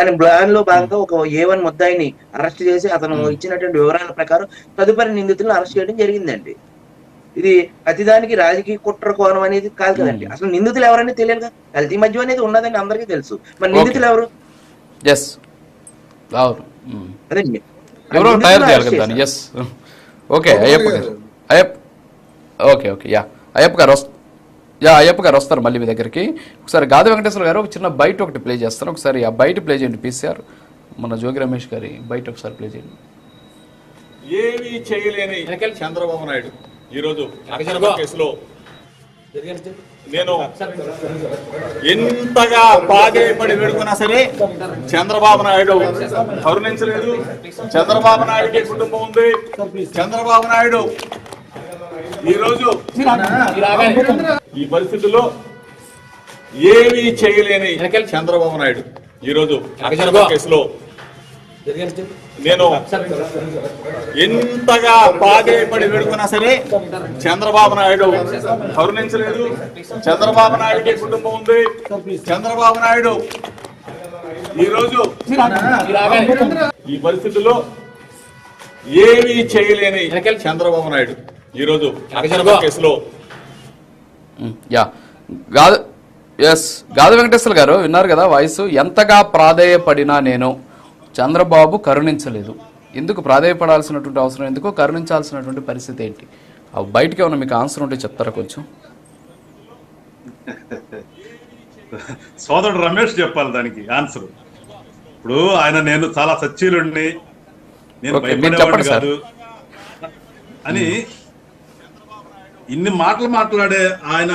దాని ప్లాన్ లో భాగంగా ఒక A1 ముద్దాయిని అరెస్ట్ చేసి అతను ఇచ్చినటువంటి వివరాల ప్రకారం తదుపరి నిందితులను అరెస్ట్ చేయడం జరిగిందండి. ఇది ప్రతిదానికి రాజకీయ కుట్ర కోణం అనేది కాదు కదండి. అసలు నిందితులు ఎవరని తెలియదు కదా. కల్తీ మద్యం అనేది ఉన్నదని అందరికీ తెలుసు. మరి నిందితులు ఎవరు? అదండి. ఎవరో తయారు చేయాలి కదా దాన్ని. ఓకే అయ్యప్ప గారు, అయ్యప్ప గారు వస్తారు మళ్ళీ మీ దగ్గరికి. ఒకసారి గాది వెంకటేశ్వర గారు ఒక చిన్న బయట ఒకటి ప్లే చేస్తారు. ఒకసారి ఆ బయట ప్లే చేయండి. PCR మన జోగి రమేష్ గారి బయట ఒకసారి ప్లే చేయండి. ఏమీ చేయలేని చంద్రబాబు నాయుడు ఈరోజు కేసులో నేను ఎంతగా బాధపడి వేడుకున్నా సరే చంద్రబాబు నాయుడు కరుణించలేదు. చంద్రబాబు నాయుడికి కుటుంబం ఉంది. చంద్రబాబు నాయుడు ఈరోజు ఈ పరిస్థితుల్లో ఏమీ చేయలేని చంద్రబాబు నాయుడు ఈరోజు కేసులో నేను ఎంతగా బాధపడి వేడుకున్నా సరే చంద్రబాబు నాయుడు కరుణించలేదు. చంద్రబాబు నాయుడికి కుటుంబం ఉంది. చంద్రబాబు నాయుడు ఈరోజు ఈ పరిస్థితుల్లో ఏమీ చేయలేని చంద్రబాబు నాయుడు ఈరోజు కేసులో గాది వెంకటేశ్వర గారు విన్నారు కదా వాయిస్. ఎంతగా ప్రాధేయపడినా నేను చంద్రబాబు కరుణించలేదు. ఎందుకు ప్రాధేయపడాల్సినటువంటి అవసరం ఎందుకు, కరుణించాల్సినటువంటి పరిస్థితి ఏంటి? బయటకి ఏమన్నా మీకు ఆన్సర్ ఉంటే చెప్తారా కొంచెం? సోదరుడు రమేష్ చెప్పాలి దానికి ఆన్సర్. ఇప్పుడు ఆయన నేను చాలా సచ్చీలుడిని, నేను భయపడేవాడు కాదు అని ఇన్ని మాటలు మాట్లాడే ఆయన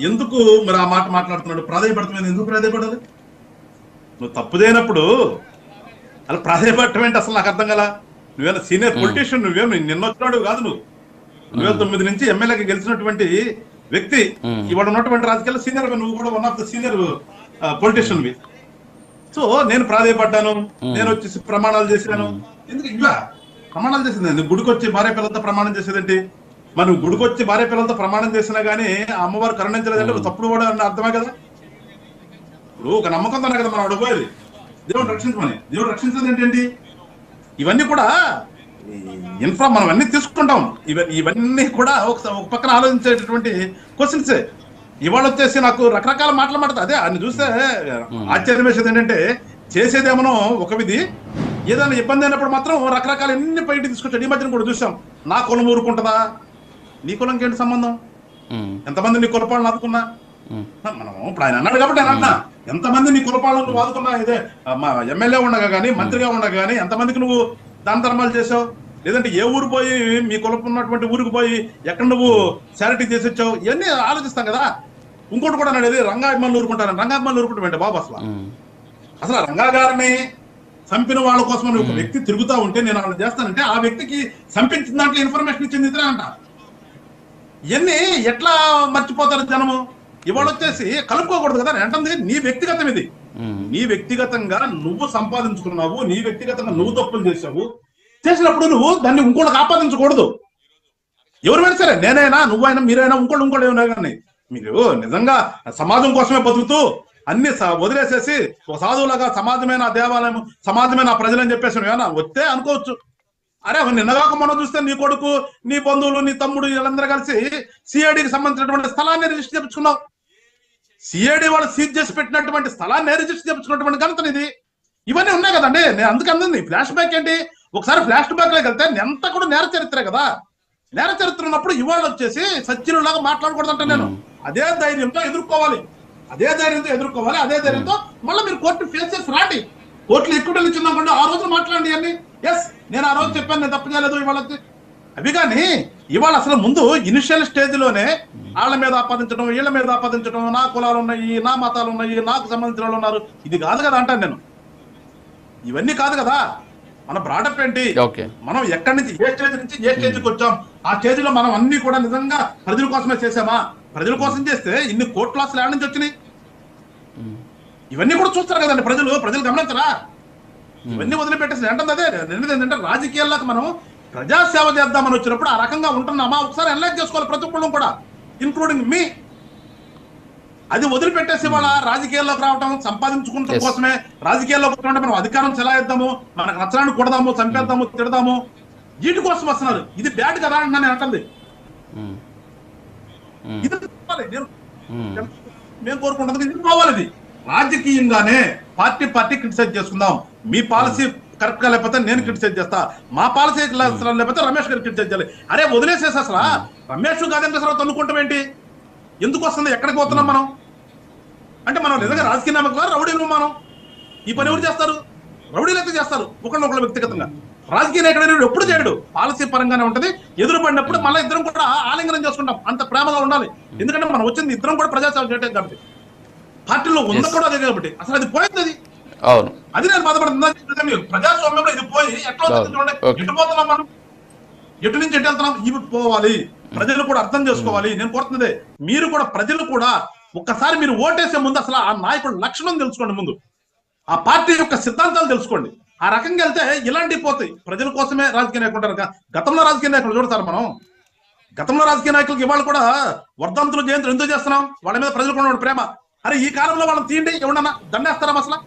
ఎందుకు మరి ఆ మాట మాట్లాడుతున్నాడు? ప్రాధాన్యపడతాం ఎందుకు ప్రాధాన్యపడాలి? నువ్వు తప్పుదేనప్పుడు అలా ప్రాధాన్యపడటం ఏంటి అసలు నాకు అర్థం కదా. నువ్వేనా సీనియర్ పొలిటీషియన్? నువ్వేం నిన్న వచ్చినాడు కాదు. నువ్వు 2009 నుంచి ఎమ్మెల్యేకి గెలిచినటువంటి వ్యక్తి. ఇవాళ ఉన్నటువంటి రాజకీయాల్లో సీనియర్, నువ్వు కూడా one of the senior politician. So నేను ప్రాధాన్యపడ్డాను, నేను వచ్చేసి ప్రమాణాలు చేశాను. ఎందుకు ఇలా ప్రమాణాలు చేసింది? గుడికి వచ్చి భార్య పిల్లలతో ప్రమాణం చేసేదేంటి? మనం గుడికి వచ్చి భార్య పిల్లలతో ప్రమాణం చేసినా గానీ అమ్మవారు కరుణించలేదంటే తప్పుడు కూడా అర్థమే కదా. ఇప్పుడు ఒక నమ్మకంతోనే కదా మనం అడుగుపోయేది, దేవుడు రక్షించమని. దేవుడు రక్షించదు ఏంటండి? ఇవన్నీ కూడా మనం అన్ని తీసుకుంటాం. ఇవన్నీ కూడా ఒక పక్కన ఆలోచించేటటువంటి క్వశ్చన్సే. ఇవాళ వచ్చేసి నాకు రకరకాల మాటలు మాట్లాడతా. అదే ఆయన చూస్తే ఆశ్చర్యం వేసేది ఏంటంటే చేసేదేమో ఒక విధి, ఏదైనా ఇబ్బంది అయినప్పుడు మాత్రం రకరకాల ఎన్ని బయట తీసుకొచ్చాడు. ఈ మధ్యన కూడా చూసాం. నా కులం ఊరుకుంటుందా? నీ కులంకి ఏంటి సంబంధం? ఎంతమంది నీ కులపాలను ఆదుకున్నా? మనం ఇప్పుడు ఆయన అన్నాడు కాబట్టి ఆయన అన్నా, ఎంతమంది నీ కులపాలను నువ్వు ఆదుకున్నా? ఇదే మా ఎమ్మెల్యే ఉండగా కానీ మంత్రిగా ఉండగా కానీ ఎంతమందికి నువ్వు దాన ధర్మాలు చేసావు? లేదంటే ఏ ఊరు పోయి మీ కులపు ఉన్నటువంటి ఊరికి పోయి ఎక్కడ నువ్వు శారిటీ చేసి వచ్చావు? ఇవన్నీ ఆలోచిస్తాం కదా. ఇంకోటి కూడా అనేది రంగాభిమానులు ఊరుకుంటారని. రంగాభిమానులు ఊరుకుంటామంటే బాబు అసలు రంగా గారిని చంపిన వాళ్ళ కోసం ఒక వ్యక్తి తిరుగుతా ఉంటే నేను అలా చేస్తానంటే ఆ వ్యక్తికి చంపించిన దాంట్లో ఇన్ఫర్మేషన్ ఇచ్చింది ఇతరే అంట. ఇవన్నీ ఎట్లా మర్చిపోతారు జనము? ఇవాళ వచ్చేసి కలుపుకోకూడదు కదా. అంటుంది నీ వ్యక్తిగతం ఇది. నీ వ్యక్తిగతంగా నువ్వు సంపాదించుకున్నావు, నీ వ్యక్తిగతంగా నువ్వు తప్పులు చేసినప్పుడు నువ్వు దాన్ని ఇంకోళ్ళకి ఆపాదించకూడదు. ఎవరు సరే, నేనైనా నువ్వైనా మీరైనా ఇంకోళ్ళు ఏమైనా కానీ మీరు నిజంగా సమాజం కోసమే బతుకుతూ అన్ని వదిలేసేసి ఒక సాధువులాగా సమాజమే నా దేవాలయం, సమాజమే నా ప్రజలని చెప్పేసి ఏమన్నా వస్తే అనుకోవచ్చు. అరే నిన్నగాక మనం చూస్తే నీ కొడుకు, నీ బంధువులు, నీ తమ్ముడు వీళ్ళందరూ కలిసి సిఐడికి సంబంధించినటువంటి స్థలాన్ని రిజిస్టర్ చేయించుకున్నావు. సిఐడి వాళ్ళు సీజ్ చేసి పెట్టినటువంటి స్థలాన్ని రిజిస్టర్ చేయించుకున్నటువంటి ఘనత ఇది. ఇవన్నీ ఉన్నాయి కదండి. నేను అందుకంది ఫ్లాష్ బ్యాక్ ఏంటి? ఒకసారి ఫ్లాష్ బ్యాక్ లోకి వెళ్తే ఎంత కూడా నేర చరిత్రే కదా. నేర చరిత్ర ఉన్నప్పుడు ఇవాళ వచ్చేసి సచ్చినులాగా మాట్లాడకూడదంటే నేను అదే ధైర్యంతో ఎదుర్కోవాలి. అదే ధైర్యంతో మళ్ళీ మీరు కోర్టు ఫేస్ చేసి రాండి. కోర్టులో ఎక్కువ ఇచ్చిందనుకోండి, ఆ రోజు మాట్లాడండి అన్ని. ఎస్ నేను ఆ రోజు చెప్పాను, నేను తప్పు చేయలేదు. ఇవాళ అవి కానీ ఇవాళ అసలు ముందు ఇనిషియల్ స్టేజ్ లోనే వాళ్ళ మీద ఆపాదించడం, వీళ్ళ మీద ఆపాదించడం, నా కులాలు ఉన్నాయి, నా మతాలు ఉన్నాయి, నాకు సంబంధించిన వాళ్ళు ఉన్నారు, ఇది కాదు కదా అంటాను నేను. ఇవన్నీ కాదు కదా. మన బ్రాడప్ ఏంటి? మనం ఎక్కడి నుంచి ఏ స్టేజ్ నుంచి ఏ స్టేజ్కి వచ్చాం? ఆ స్టేజ్ లో మనం అన్ని కూడా నిజంగా ప్రజల కోసమే చేసామా? ప్రజల కోసం చేస్తే ఇన్ని కోట్ల ఆస్తులు ఎక్కడి నుంచి వచ్చినాయి? ఇవన్నీ కూడా చూస్తారు కదండి ప్రజలు గమనించరా? ఇవన్నీ వదిలిపెట్టేసి ఏంటంటే అదే ఏంటంటే రాజకీయాలకు మనం ప్రజాసేవ చేద్దామని వచ్చినప్పుడు ఆ రకంగా ఉంటున్నామా ఒకసారి అనలైజ్ చేసుకోవాలి ప్రతి ఒక్కళ్ళు కూడా, ఇన్క్లూడింగ్ మీ. అది వదిలిపెట్టేసి వాళ్ళ రాజకీయాల్లోకి రావటం సంపాదించుకుంటాం కోసమే, రాజకీయాల్లోకి వస్తుంటే మనం అధికారం చెలాయిద్దాము, మనకు నచ్చడానికి కొడదాము, చంపేద్దాము, తిడదాము, వీటి కోసం వస్తున్నారు. ఇది బ్యాడ్ కదా అంటున్నా నేను అంటుంది. ఇది మేము కోరుకుంటుంది ఇది పోవాలి. ఇది రాజకీయంగానే పార్టీ క్రిటిసైజ్ చేసుకుందాం. మీ పాలసీ కరెక్ట్ గా లేకపోతే నేను క్రిటిసైజ్ చేస్తా, మా పాలసీ లేకపోతే రమేష్ గారు క్రిటిసైజ్ చేయాలి. అరే వదిలేసేసి అసలు రమేష్ గాంధీ తన్నుకుంటాం ఏంటి? ఎందుకు వస్తుంది? ఎక్కడికి పోతున్నాం మనం? అంటే మనం నిజంగా రాజకీయ నాయకులు రౌడీలు మనం ఈ పని ఎవరు చేస్తారు? రౌడీలు అయితే చేస్తారు ఒకళ్ళొకళ్ళు వ్యక్తిగతంగా. రాజకీయ నాయకుడు ఎప్పుడు చేయడు, పాలసీ పరంగానే ఉంటది. ఎదురు పడినప్పుడు మళ్ళీ ఇద్దరం కూడా ఆలింగనం చేసుకుంటాం. అంత ప్రేమగా ఉండాలి. ఎందుకంటే మనం వచ్చింది ఇద్దరం కూడా ప్రజాసేవ చేయటం కాబట్టి, పార్టీలో ఉన్న కూడా అదే కాబట్టి. అసలు అది పోయింది. అది అది నేను బాధపడుతుంది. ప్రజాస్వామ్యంలో ఇది పోయి ఎట్లా చూడండి, ఎటు పోతున్నాం మనం, ఎటు నుంచి ఎటు వెళ్తున్నాం. ఇవి పోవాలి. ప్రజలు కూడా అర్థం చేసుకోవాలి. నేను కోరుతున్నదే, మీరు కూడా ప్రజలు కూడా ఒక్కసారి మీరు ఓటేసే ముందు అసలు ఆ నాయకుడు లక్షణం తెలుసుకోండి. ముందు ఆ పార్టీ యొక్క సిద్ధాంతాలు తెలుసుకోండి. ఆ రకంగా వెళ్తే ఇలాంటివి పోతాయి. ప్రజల కోసమే రాజకీయ నాయకులు ఉంటారు. గతంలో రాజకీయ నాయకులు చూడతారు మనం. గతంలో రాజకీయ నాయకులకు ఇవాళ కూడా వర్ధంతులు జయంతులు ఎందుకు చేస్తున్నాం? వాళ్ళ మీద ప్రజలకు ఉన్న ప్రేమ. అరే ఈ కాలంలో వాళ్ళని తీయండి, ఎవడన్నా దండేస్తారా? అసలు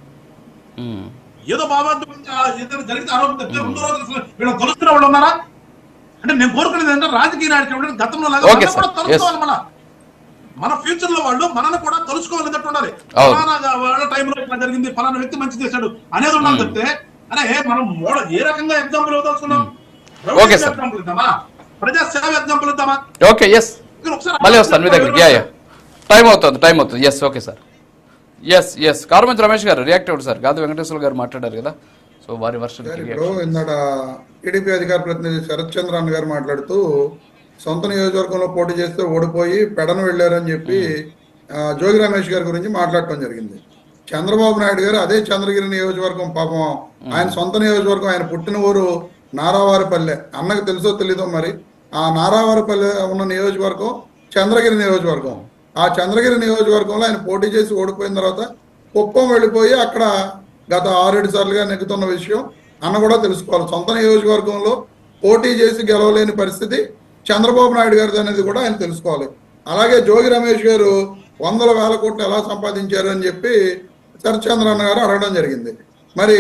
ఏదో బాబా జరిగితే ఆరోపణ 2 రోజులు అసలు వీళ్ళని తొలుస్తున్న వాళ్ళు ఉన్నారా? అంటే నేను కోరుకునేది ఏంటంటే రాజకీయ నాయకులు గతంలో తలుసుకోవాలి. మన ఫ్యూచర్ లో వాళ్ళు మనల్ని కూడా తెలుసుకోవాలి. ఎందుకు ఉండాలి? ఫలానా వాళ్ళ టైంలో ఇట్లా జరిగింది, ఫలానా వ్యక్తి మంచి చేశాడు అనేది ఉండాలి చెప్తే, అరే మనం ఏ రకంగా ఎగ్జాంపుల్ ఇవ్వదలుచుకున్నాం? ఎగ్జాంపుల్ ఇద్దామా? ప్రజా సేవ ఎగ్జాంపుల్ ఇద్దామా? ఓకే, ఎస్, మళ్ళీ వస్తాను మీ దగ్గర. టైం అవుతుంది. Yes, okay sir. Yes Karumanchi Ramesh గారు రియాక్ట్ అవ్వడు సార్. గాదు వెంకటేశ్వర గారు మాట్లాడారు కదా, సో వారి వర్షం. ఇందాక టీడీపీ అధికార ప్రతినిధి శరత్ చంద్ర అన్న గారు మాట్లాడుతూ సొంత నియోజకవర్గంలో పోటీ చేస్తే ఓడిపోయి పెడను వెళ్ళారని చెప్పి జోగి రమేష్ గారి గురించి మాట్లాడటం జరిగింది. చంద్రబాబు నాయుడు గారు అదే చంద్రగిరి నియోజకవర్గం, పాపం ఆయన సొంత నియోజకవర్గం, ఆయన పుట్టిన ఊరు నారావారిపల్లె. అన్నకు తెలుసో తెలీదో మరి, ఆ నారావారిపల్లె ఉన్న నియోజకవర్గం చంద్రగిరి నియోజకవర్గం. ఆ చంద్రగిరి నియోజకవర్గంలో ఆయన పోటీ చేసి ఓడిపోయిన తర్వాత కుప్పం వెళ్ళిపోయి అక్కడ గత 6-7 సార్లుగా నెగ్గుతున్న విషయం అన్న కూడా తెలుసుకోవాలి. సొంత నియోజకవర్గంలో పోటీ చేసి గెలవలేని పరిస్థితి చంద్రబాబు నాయుడు గారిది అనేది కూడా ఆయన తెలుసుకోవాలి. అలాగే జోగి రమేష్ గారు 100,000 కోట్లు ఎలా సంపాదించారు అని చెప్పి శరత్చంద్ర అన్న గారు అడగడం జరిగింది. మరి